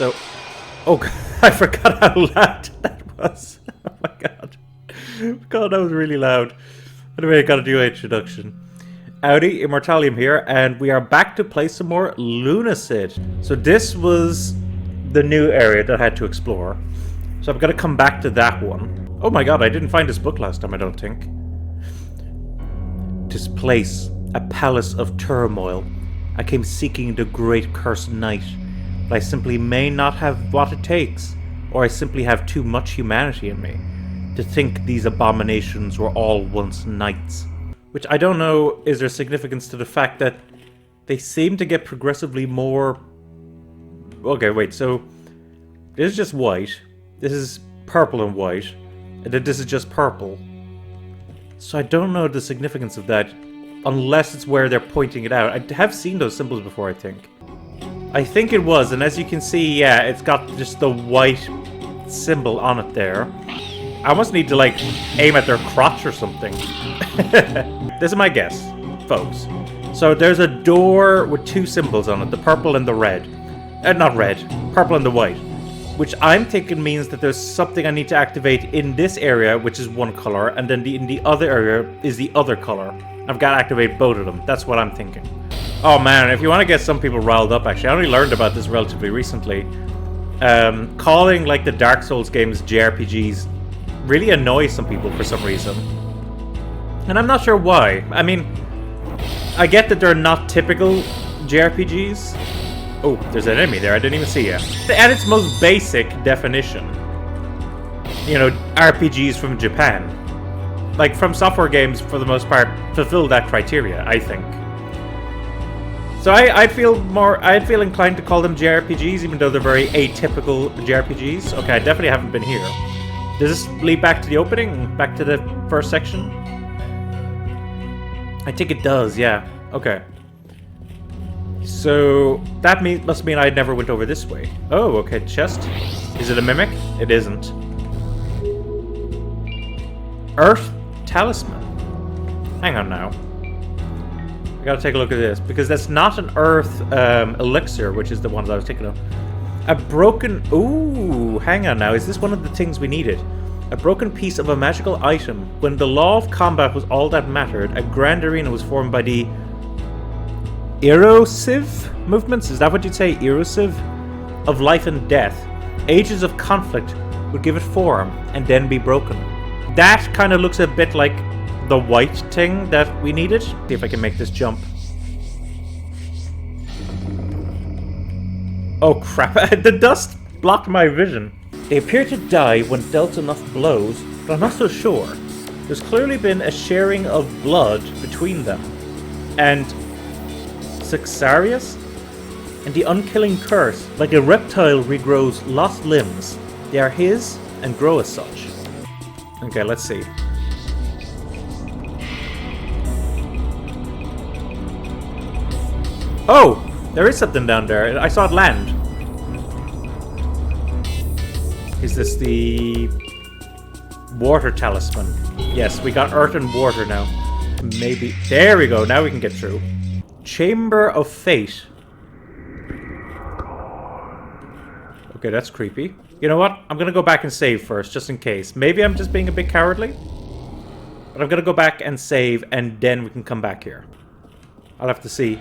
So, oh, I forgot how loud that was. Oh my god. God, that was really loud. Anyway, I gotta do an introduction. Howdy, Immortallium here, and we are back to play some more Lunacid. So this was the new area that I had to explore. So I'm gonna come back to that one. Oh my god, I didn't find this book last time, I don't think. This place, a palace of turmoil. I came seeking the great cursed night, but I simply may not have what it takes, or I simply have too much humanity in me to think these abominations were all once knights. Which I don't know, is there significance to the fact that they seem to get progressively more... Okay, wait, so this is just white, this is purple and white, and then this is just purple. So I don't know the significance of that, unless it's where they're pointing it out. I have seen those symbols before, I think. I think it was, and as you can see, yeah, it's got just the white symbol on it there. I almost need to, like, aim at their crotch or something. This is my guess, folks. So there's a door with two symbols on it, the purple and the red. Not red, purple and the white. Which I'm thinking means that there's something I need to activate in this area, which is one color, and then in the other area is the other color. I've got to activate both of them. That's what I'm thinking. Oh man, if you want to get some people riled up, actually, I only learned about this relatively recently. Calling, like, the Dark Souls games JRPGs really annoys some people for some reason. And I'm not sure why. I mean, I get that they're not typical JRPGs. Oh, there's an enemy there, I didn't even see it. At its most basic definition, you know, RPGs from Japan, like, From Software games, for the most part, fulfill that criteria, I think. So I'd feel inclined to call them JRPGs, even though they're very atypical JRPGs. Okay, I definitely haven't been here. Does this lead back to the opening? Back to the first section? I think it does, yeah. Okay. So, that must mean I never went over this way. Oh, okay, chest. Is it a mimic? It isn't. Earth Talisman. Hang on now. I gotta take a look at this, because that's not an Earth elixir, which is the ones I was thinking of. A broken... Ooh, hang on now. Is this one of the things we needed? A broken piece of a magical item. When the law of combat was all that mattered, a grand arena was formed by the erosive movements? Is that what you'd say? Erosive? Of life and death. Ages of conflict would give it form, and then be broken. That kind of looks a bit like the white thing that we needed. See if I can make this jump. Oh crap, the dust blocked my vision. They appear to die when dealt enough blows, but I'm not so sure. There's clearly been a sharing of blood between them. And Saxarius? And the unkilling curse, like a reptile regrows lost limbs. They are his and grow as such. Okay, let's see. Oh! There is something down there. I saw it land. Is this the water talisman? Yes, we got earth and water now. Maybe. There we go. Now we can get through. Chamber of Fate. Okay, that's creepy. You know what? I'm gonna go back and save first, just in case. Maybe I'm just being a bit cowardly. But I'm gonna go back and save, and then we can come back here. I'll have to see.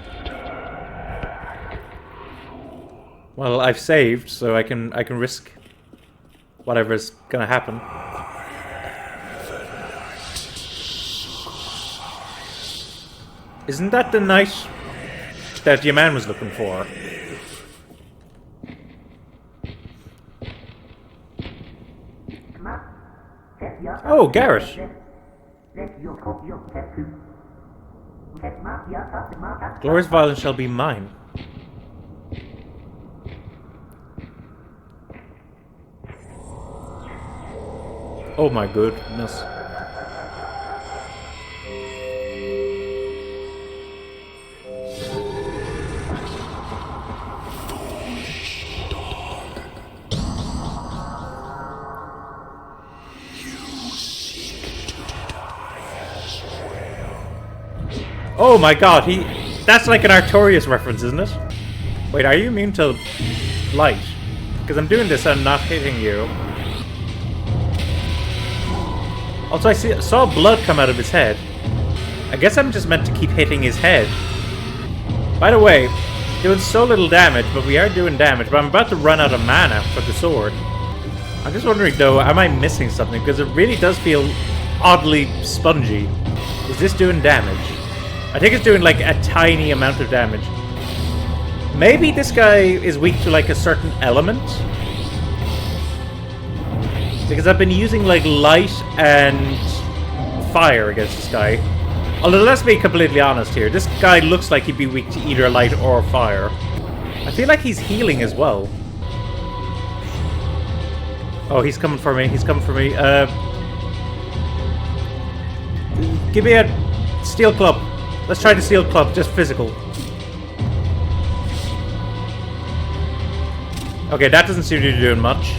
Well, I've saved, so I can risk whatever's gonna happen. Isn't that the knight that your man was looking for? Oh, Garrett. Glorious violence shall be mine. Oh my goodness. Oh my god, that's like an Artorias reference, isn't it? Wait, are you immune to light? Because I'm doing this and not hitting you. Also, I saw blood come out of his head. I guess I'm just meant to keep hitting his head. By the way, doing so little damage, but we are doing damage. But I'm about to run out of mana for the sword. I'm just wondering, though, am I missing something? Because it really does feel oddly spongy. Is this doing damage? I think it's doing, like, a tiny amount of damage. Maybe this guy is weak to, like, a certain element? Because I've been using, like, light and fire against this guy. Although, let's be completely honest here. This guy looks like he'd be weak to either light or fire. I feel like he's healing as well. Oh, he's coming for me. He's coming for me. Give me a steel club. Let's try the steel club. Just physical. Okay, that doesn't seem to be doing much.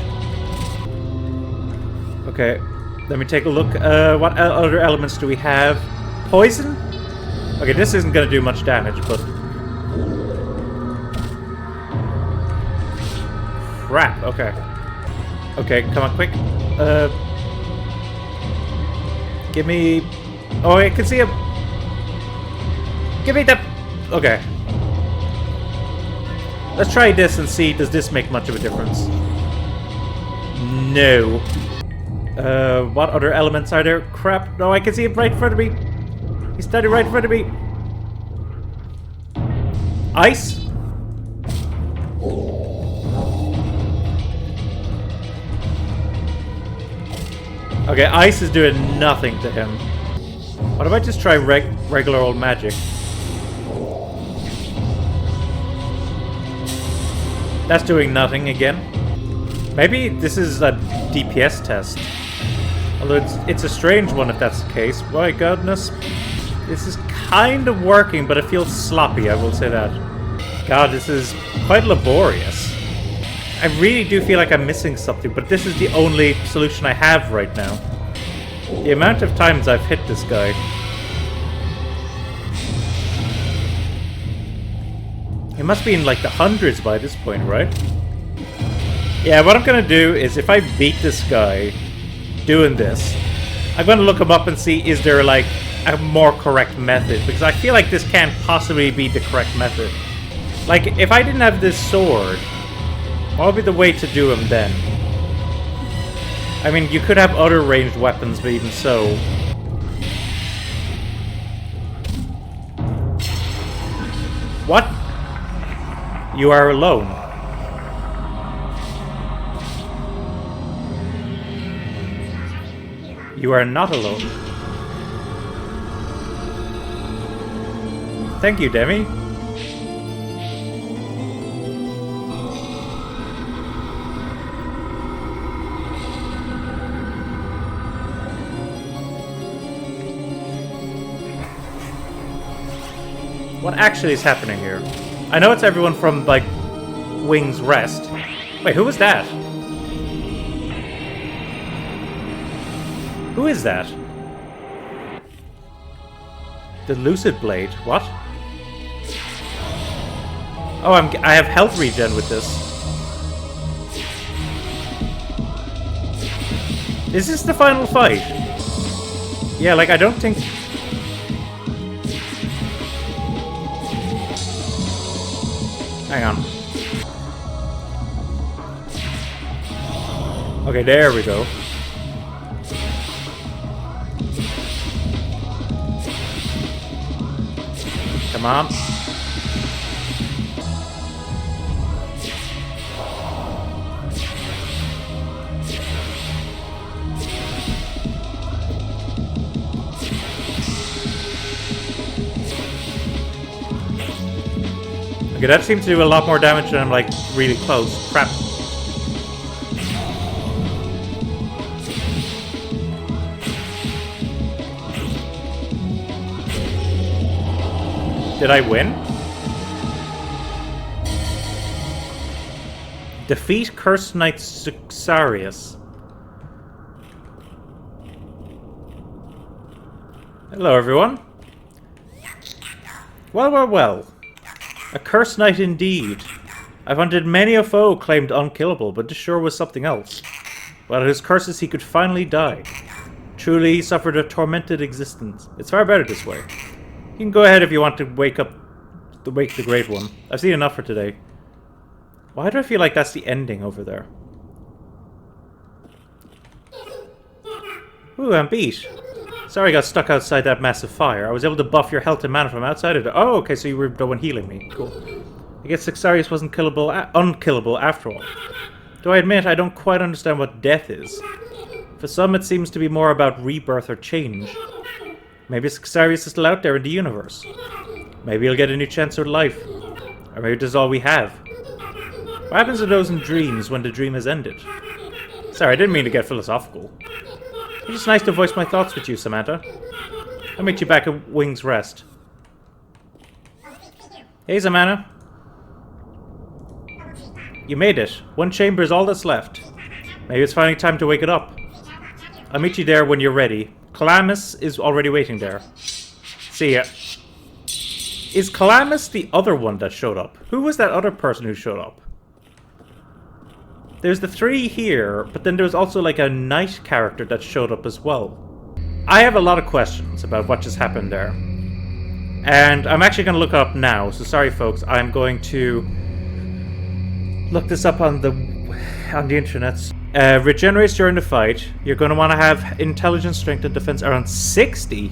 Okay, let me take a look. What other elements do we have? Poison? Okay, this isn't going to do much damage, but... Crap, okay. Okay, come on, quick. Give me... Oh, I can see him! Give me that... Okay. Let's try this and see, does this make much of a difference? No. What other elements are there? Crap, no, I can see him right in front of me. He's standing right in front of me. Ice? Okay, ice is doing nothing to him. What if I just try regular old magic? That's doing nothing again. Maybe this is a DPS test. Although it's a strange one if that's the case. My goodness. This is kind of working, but it feels sloppy, I will say that. God, this is quite laborious. I really do feel like I'm missing something, but this is the only solution I have right now. The amount of times I've hit this guy. It must be in like the hundreds by this point, right? Yeah, what I'm gonna do is if I beat this guy doing this, I'm gonna look him up and see is there like a more correct method, because I feel like this can't possibly be the correct method. Like, if I didn't have this sword, what would be the way to do him then? I mean, you could have other ranged weapons, but even so... What? You are alone. You are not alone. Thank you, Demi. What actually is happening here? I know it's everyone from, like, Wing's Rest. Wait, who was that? Who is that? The Lucid Blade. What? Oh, I have health regen with this. Is this the final fight? Yeah, like, I don't think... Hang on. Okay, there we go. Come on. Okay, that seems to do a lot more damage than I'm, like, really close. Crap. Did I win? Defeat Cursed Knight Suxarius. Hello, everyone. Well, well, well. A Cursed Knight indeed. I've hunted many a foe claimed unkillable, but this sure was something else. While his curses he could finally die. Truly, he suffered a tormented existence. It's far better this way. You can go ahead if you want to wake the Great One. I've seen enough for today. Why do I feel like that's the ending over there? Ooh, I'm beat. Sorry I got stuck outside that massive fire. I was able to buff your health and mana from outside of it. Oh, okay, so you were the one healing me. Cool. I guess Sixarius wasn't unkillable after all. Though I admit, I don't quite understand what death is. For some, it seems to be more about rebirth or change. Maybe Sixarius is still out there in the universe. Maybe he'll get a new chance at life. Or maybe this is all we have. What happens to those in dreams when the dream has ended? Sorry, I didn't mean to get philosophical. It's just nice to voice my thoughts with you, Samantha. I'll meet you back at Wing's Rest. Hey, Samantha. You made it. One chamber is all that's left. Maybe it's finally time to wake it up. I'll meet you there when you're ready. Calamus is already waiting there. See ya. Is Calamus the other one that showed up? Who was that other person who showed up? There's the three here, but then there's also like a knight character that showed up as well. I have a lot of questions about what just happened there. And I'm actually going to look it up now, so sorry folks, I'm going to look this up on the internet. Regenerates during the fight. You're going to want to have intelligence, strength, and defense around 60,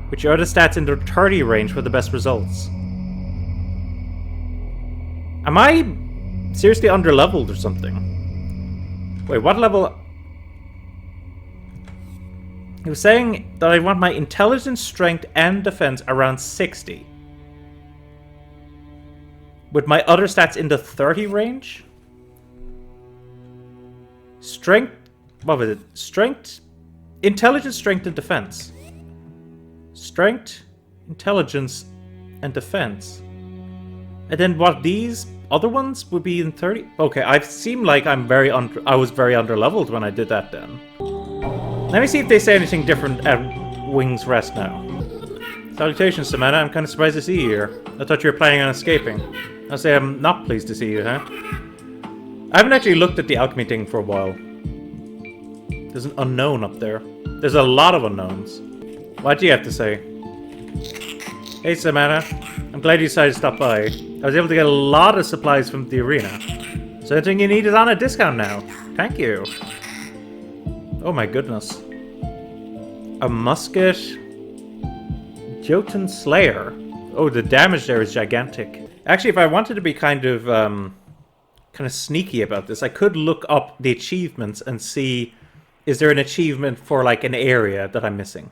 which are the stats in the 30 range for the best results. Am I seriously underleveled or something? Wait, what level? He was saying that I want my intelligence, strength, and defense around 60. With my other stats in the 30 range? Strength... What was it? Strength... Intelligence, strength, and defense. Strength, intelligence, and defense. And then what these other ones would be in 30? Okay, I seem like I was very underleveled when I did that then. Let me see if they say anything different at Wing's Rest now. Salutations, Samantha. I'm kind of surprised to see you here. I thought you were planning on escaping. I'll say I'm not pleased to see you, huh? I haven't actually looked at the alchemy thing for a while. There's an unknown up there. There's a lot of unknowns. What do you have to say? Hey, Samantha. I'm glad you decided to stop by. I was able to get a lot of supplies from the arena. So anything you need is on a discount now. Thank you. Oh my goodness. A musket. Jotun Slayer. Oh, the damage there is gigantic. Actually, if I wanted to be kind of sneaky about this, I could look up the achievements and see, is there an achievement for like an area that I'm missing?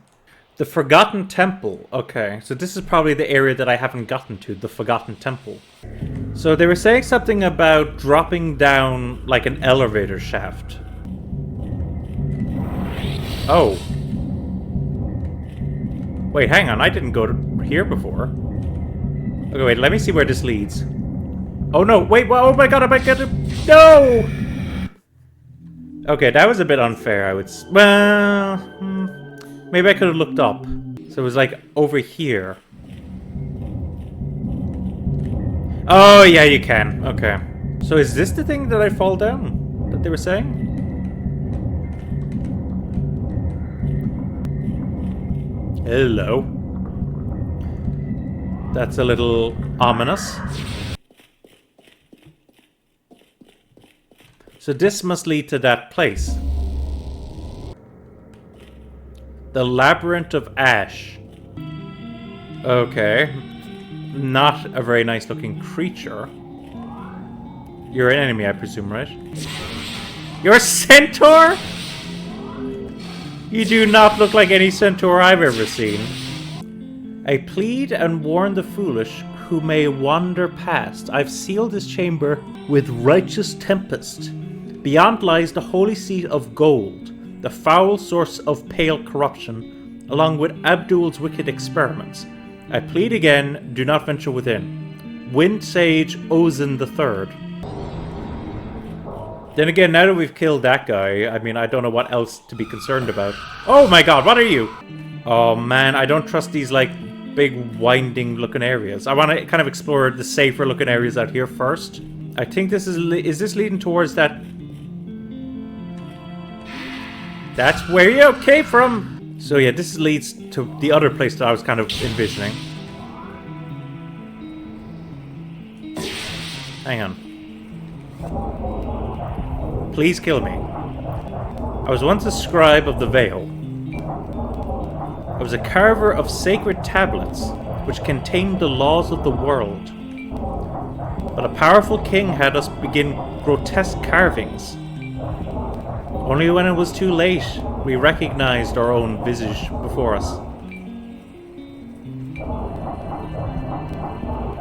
The Forgotten Temple. Okay, so this is probably the area that I haven't gotten to, the Forgotten Temple. So they were saying something about dropping down like an elevator shaft. Oh. Wait, hang on, I didn't go to here before. Okay, wait, let me see where this leads. Oh no, wait, oh my god, I might get it. No! Okay, that was a bit unfair, I would well, maybe I could have looked up. So it was like over here. Oh yeah, you can. Okay. So is this the thing that I fall down? That they were saying? Hello. That's a little ominous. So this must lead to that place. The Labyrinth of Ash. Okay. Not a very nice looking creature. You're an enemy, I presume, right? You're a centaur? You do not look like any centaur I've ever seen. I plead and warn the foolish who may wander past. I've sealed this chamber with righteous tempest. Beyond lies the holy seat of gold, the foul source of pale corruption, along with Abdul's wicked experiments. I plead again, do not venture within. Wind Sage Ozin III. Then again, now that we've killed that guy, I mean, I don't know what else to be concerned about. Oh my god, what are you? Oh man, I don't trust these, like, big winding looking areas. I want to kind of explore the safer looking areas out here first. I think this is this leading towards that? That's where you came from! So yeah, this leads to the other place that I was kind of envisioning. Hang on. Please kill me. I was once a scribe of the Veil. I was a carver of sacred tablets, which contained the laws of the world. But a powerful king had us begin grotesque carvings. Only when it was too late, we recognized our own visage before us.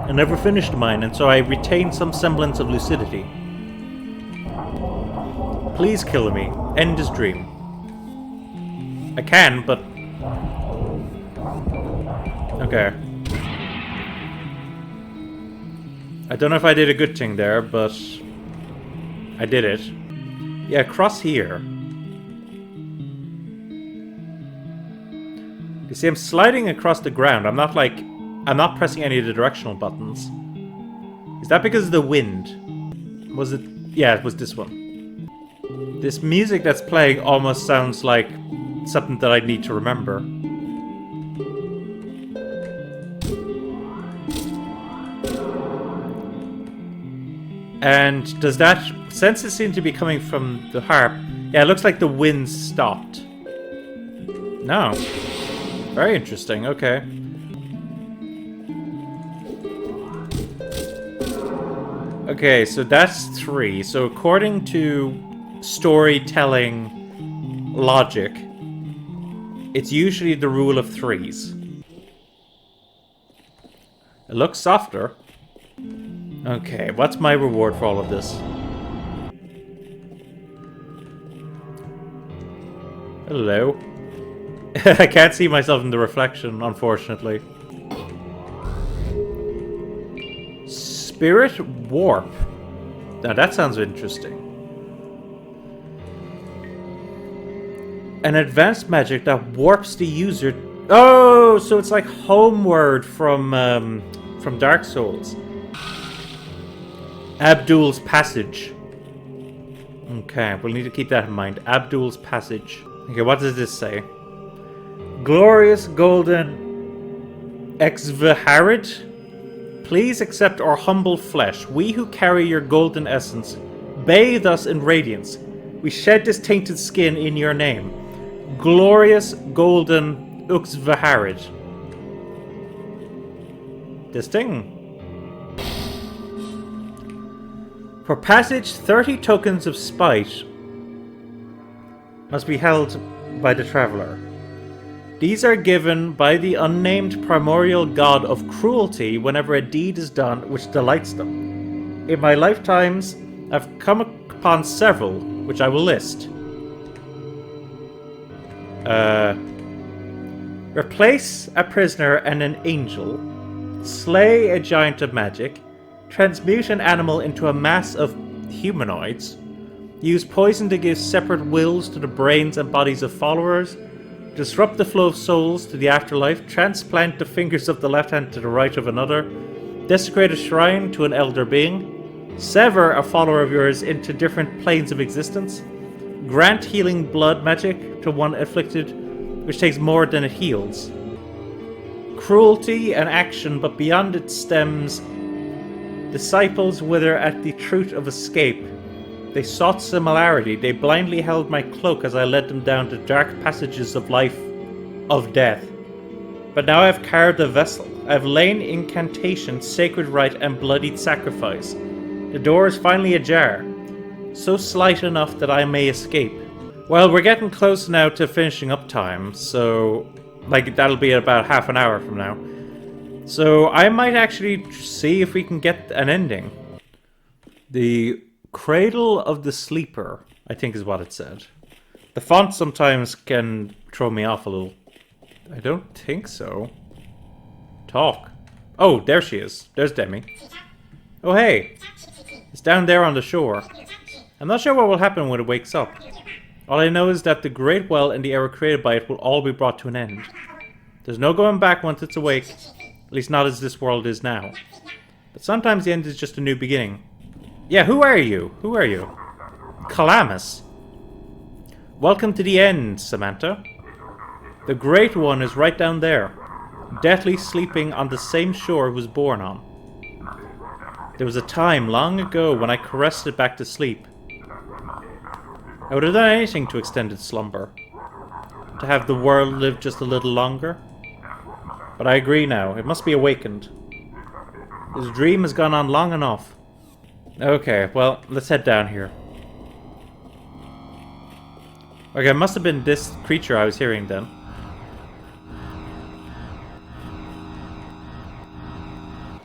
I never finished mine, and so I retained some semblance of lucidity. Please kill me. End this dream. I can, but... Okay. I don't know if I did a good thing there, but... I did it. Yeah, across here. You see, I'm sliding across the ground. I'm not pressing any of the directional buttons. Is that because of the wind? Was it... Yeah, it was this one. This music that's playing almost sounds like something that I need to remember. And does that... Since it seemed to be coming from the harp... Yeah, it looks like the wind stopped. No. Very interesting, okay. Okay, so that's 3. So according to storytelling logic, it's usually the rule of 3s. It looks softer. Okay, what's my reward for all of this? Hello. I can't see myself in the reflection, unfortunately. Spirit Warp. Now that sounds interesting. An advanced magic that warps the user... Oh, so it's like Homeward from Dark Souls. Abdul's Passage. Okay, we'll need to keep that in mind. Abdul's Passage. Okay, what does this say? Glorious Golden Exviharid, please accept our humble flesh. We who carry your golden essence bathe us in radiance. We shed this tainted skin in your name. Glorious Golden Uxvaharid. This thing. For passage, 30 tokens of spite must be held by the traveler. These are given by the unnamed primordial god of cruelty whenever a deed is done which delights them. In my lifetimes, I've come upon several, which I will list. Replace a prisoner and an angel. Slay a giant of magic. Transmute an animal into a mass of humanoids. Use poison to give separate wills to the brains and bodies of followers. Disrupt the flow of souls to the afterlife. Transplant the fingers of the left hand to the right of another. Desecrate a shrine to an elder being. Sever a follower of yours into different planes of existence. Grant healing blood magic to one afflicted, which takes more than it heals. Cruelty and action, but beyond its stems, disciples wither at the truth of escape. They sought similarity. They blindly held my cloak as I led them down the dark passages of life, of death. But now I have carved a vessel. I have lain incantation, sacred rite, and bloodied sacrifice. The door is finally ajar, so slight enough that I may escape. Well, we're getting close now to finishing up time, so that'll be about half an hour from now. So I might actually see if we can get an ending. The Cradle of the Sleeper, I think is what it said. The font sometimes can throw me off a little. I don't think so. Talk. Oh, there she is. There's Demi. Oh, hey. It's down there on the shore. I'm not sure what will happen when it wakes up. All I know is that the Great Well and the era created by it will all be brought to an end. There's no going back once it's awake. At least not as this world is now. But sometimes the end is just a new beginning. Yeah, who are you? Who are you? Calamus. Welcome to the end, Samantha. The Great One is right down there, deathly sleeping on the same shore it was born on. There was a time long ago when I caressed it back to sleep. I would have done anything to extend its slumber, to have the world live just a little longer. But I agree now, it must be awakened. This dream has gone on long enough. Okay, well, let's head down here. Okay, it must have been this creature I was hearing then.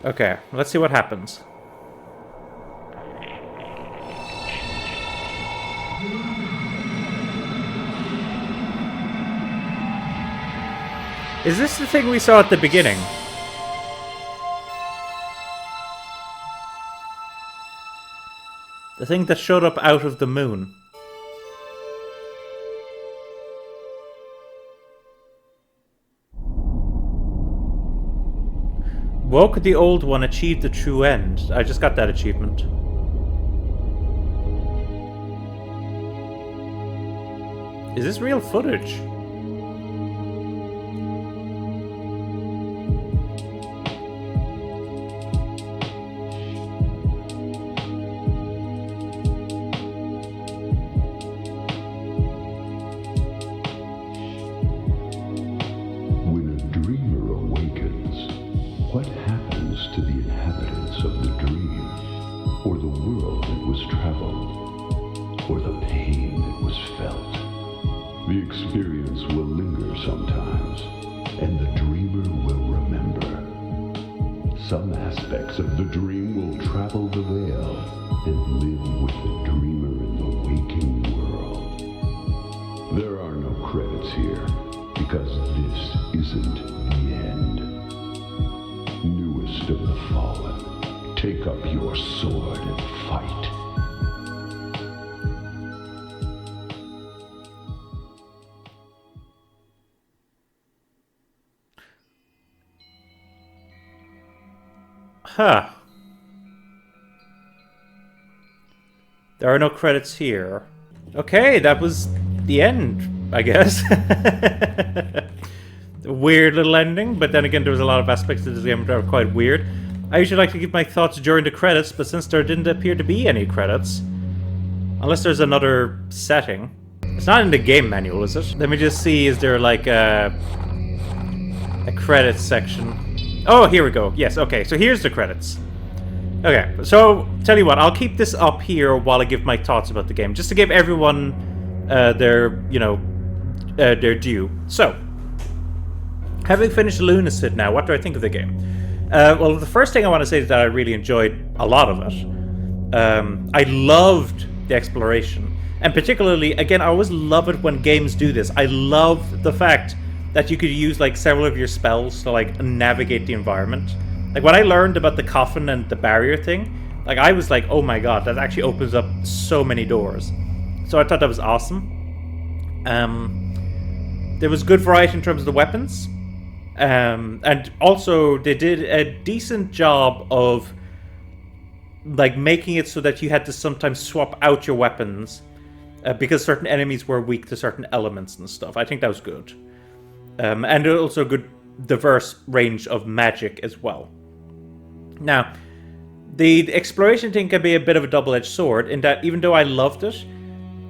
Okay, let's see what happens. Is this the thing we saw at the beginning? The thing that showed up out of the moon? Woke the Old One achieved the true end. I just got that achievement. Is this real footage? Some aspects of the dream will travel the veil and live with the dreamer in the waking world. There are no credits here, because this isn't the end. Newest of the fallen, take up your sword and fight. Huh. There are no credits here. Okay, that was the end, I guess. Weird little ending, but then again, there was a lot of aspects of this game that are quite weird. I usually like to give my thoughts during the credits, but since there didn't appear to be any credits, unless there's another setting. It's not in the game manual, is it? Let me just see, is there like a credits section? Oh, here we go. Yes, okay, so here's the credits. Okay, so, tell you what, I'll keep this up here while I give my thoughts about the game, just to give everyone their, you know, their due. So, having finished Lunacid now, what do I think of the game? Well, the first thing I want to say is that I really enjoyed a lot of it. I loved the exploration. And particularly, again, I always love it when games do this. I love the fact that you could use like several of your spells to like navigate the environment. Like when I learned about the coffin and the barrier thing, like I was like, oh my god, that actually opens up so many doors. So I thought that was awesome. There was good variety in terms of the weapons. And also they did a decent job of like making it so that you had to sometimes swap out your weapons because certain enemies were weak to certain elements and stuff. I think that was good. And also a good diverse range of magic as well. Now, the exploration thing can be a bit of a double-edged sword in that even though I loved it,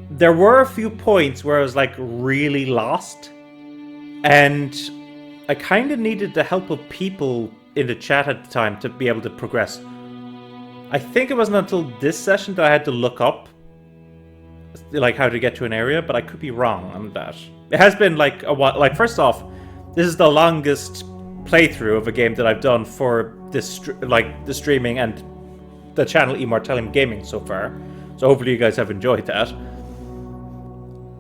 there were a few points where I was like really lost, and I kind of needed the help of people in the chat at the time to be able to progress. I think it wasn't until this session that I had to look up like how to get to an area, but I could be wrong on that. It has been like a while. Like, first off, this is the longest playthrough of a game that I've done for this, the streaming and the channel Immortallium Gaming so far. So hopefully you guys have enjoyed that.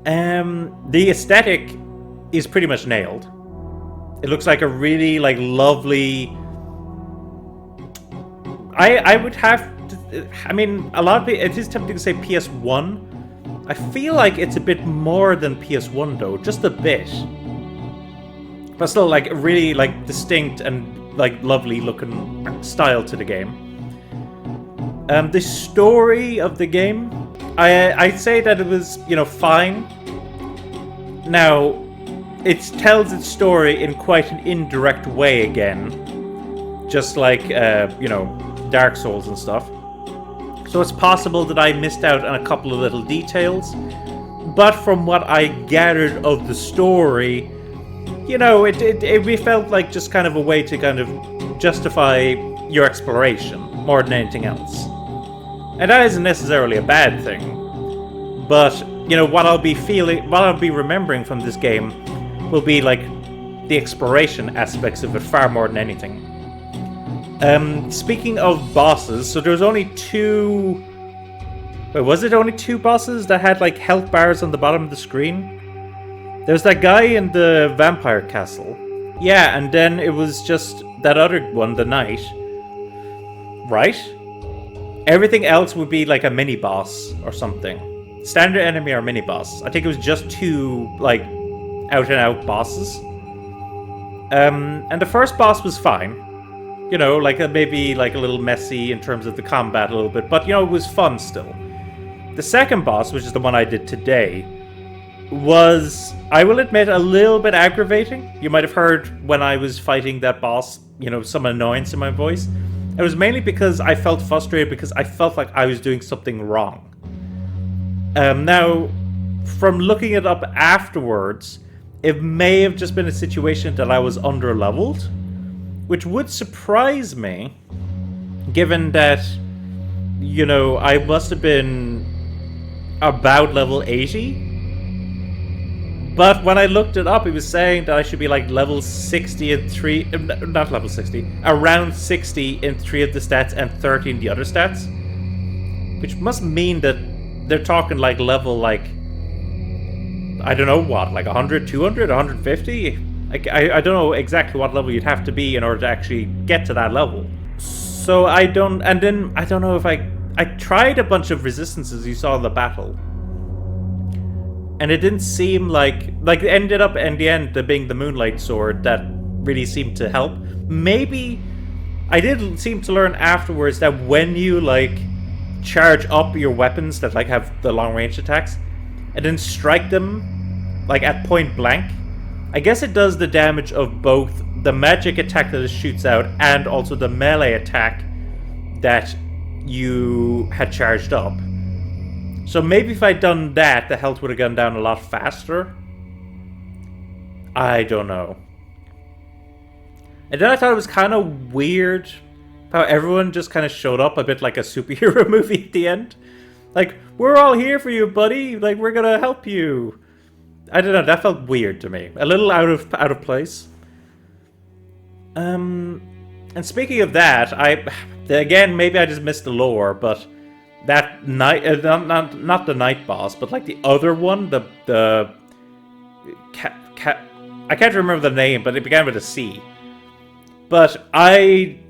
The aesthetic is pretty much nailed. It looks like a really like lovely. I would have to, I mean, a lot of it is tempting to say PS1. I feel like it's a bit more than PS1 though, just a bit. but still, like, really, like, distinct and, like, lovely looking style to the game. The story of the game, I'd say that it was, you know, fine. Now, it tells its story in quite an indirect way again, just like, you know, Dark Souls and stuff. So it's possible that I missed out on a couple of little details, but from what I gathered of the story, you know, it felt like just kind of a way to kind of justify your exploration more than anything else. And that isn't necessarily a bad thing, but, you know, what I'll be remembering from this game will be, like, the exploration aspects of it far more than anything. Speaking of bosses, so there was only two... Wait, was it only two bosses that had, like, health bars on the bottom of the screen? There's that guy in the vampire castle. Yeah, and then it was just that other one, the knight. Right? Everything else would be, like, a mini-boss or something. Standard enemy or mini-boss. I think it was just two, like, out-and-out bosses. And the first boss was fine. You know, like, maybe, like, a little messy in terms of the combat a little bit, but, you know, it was fun still. The second boss, which is the one I did today, was, I will admit, a little bit aggravating. You might have heard when I was fighting that boss, you know, some annoyance in my voice. It was mainly because I felt frustrated because I felt like I was doing something wrong. Now, from looking it up afterwards, it may have just been a situation that I was under-leveled, which would surprise me, given that, you know, I must have been about level 80. But when I looked it up, it was saying that I should be like level 60 in 3... Not level 60. Around 60 in 3 of the stats and 30 in the other stats. Which must mean that they're talking like level, like... I don't know what, like 100, 200, 150? I don't know exactly what level you'd have to be in order to actually get to that level. So I don't... And then, I don't know if I tried a bunch of resistances you saw in the battle. And it didn't seem like... Like, it ended up, in the end, being the Moonlight Sword that really seemed to help. Maybe... I did seem to learn afterwards that when you, like, charge up your weapons that, like, have the long-range attacks, and then strike them, like, at point blank, I guess it does the damage of both the magic attack that it shoots out and also the melee attack that you had charged up. So maybe if I'd done that, the health would have gone down a lot faster. I don't know. And then I thought it was kind of weird how everyone just kind of showed up a bit like a superhero movie at the end. Like, we're all here for you, buddy. Like, we're gonna help you. I don't know, that felt weird to me. A little out of place. And speaking of that, again, maybe I just missed the lore, but that night, not the night boss, but like the other one, the I can't remember the name, but it began with a C. But I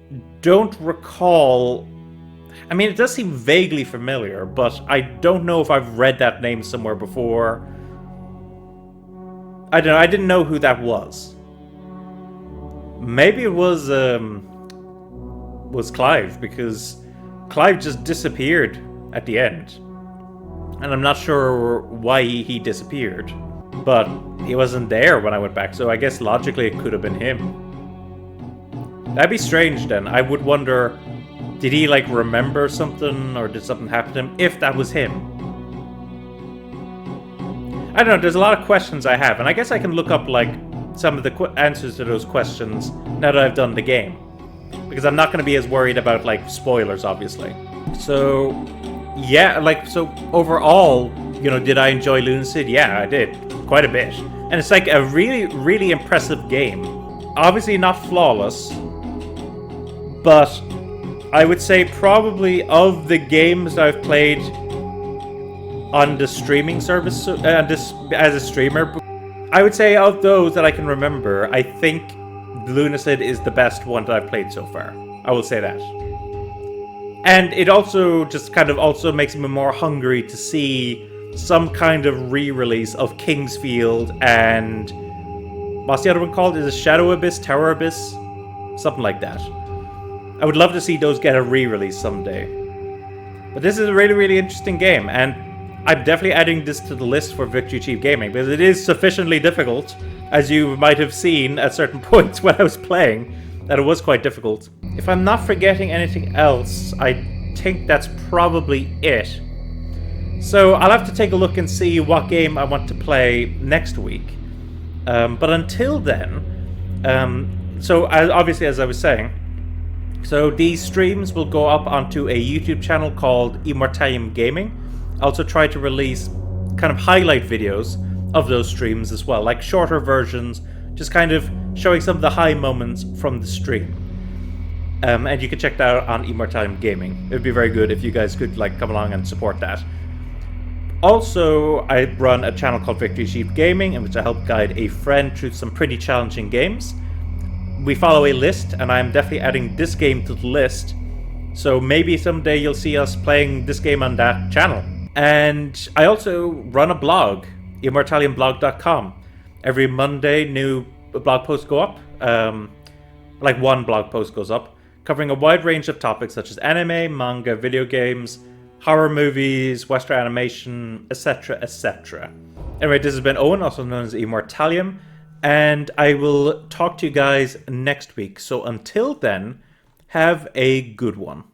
don't recall. I mean, it does seem vaguely familiar, but I don't know if I've read that name somewhere before. I don't know. I didn't know who that was. Maybe it was Clive, because Clive just disappeared at the end. And I'm not sure why he disappeared. But he wasn't there when I went back, so I guess logically it could have been him. That'd be strange then. I would wonder, did he like remember something, or did something happen to him, if that was him? I don't know, there's a lot of questions I have, and I guess I can look up like some of the answers to those questions now that I've done the game. Because I'm not going to be as worried about like spoilers, obviously. So, yeah, like, so overall, you know, did I enjoy Lunacid? Yeah, I did. Quite a bit. And it's like a really, really impressive game. Obviously not flawless, but I would say probably of the games I've played on the streaming service, as a streamer, I would say of those that I can remember, I think Lunacid is the best one that I've played so far. I will say that. And it also just kind of also makes me more hungry to see some kind of re-release of Kingsfield and What's the other one called? Is it Shadow Abyss, Tower Abyss? Something like that. I would love to see those get a re-release someday. But this is a really, really interesting game, and I'm definitely adding this to the list for Victory Achieved Gaming, because it is sufficiently difficult, as you might have seen at certain points when I was playing, that it was quite difficult. If I'm not forgetting anything else, I think that's probably it. So I'll have to take a look and see what game I want to play next week. But until then, obviously, as I was saying, so these streams will go up onto a YouTube channel called Immortallium Gaming. I also try to release kind of highlight videos of those streams as well, like shorter versions, just kind of showing some of the high moments from the stream. And you can check that out on Immortallium Gaming. It would be very good if you guys could like come along and support that. Also, I run a channel called Victory Achieved Gaming, in which I help guide a friend through some pretty challenging games. We follow a list, and I'm definitely adding this game to the list. So maybe someday you'll see us playing this game on that channel. And I also run a blog, immortalliumblog.com. Every Monday, new blog posts go up. Like one blog post goes up, covering a wide range of topics such as anime, manga, video games, horror movies, Western animation, etc., etc. Anyway, this has been Owen, also known as Immortallium, and I will talk to you guys next week. So until then, have a good one.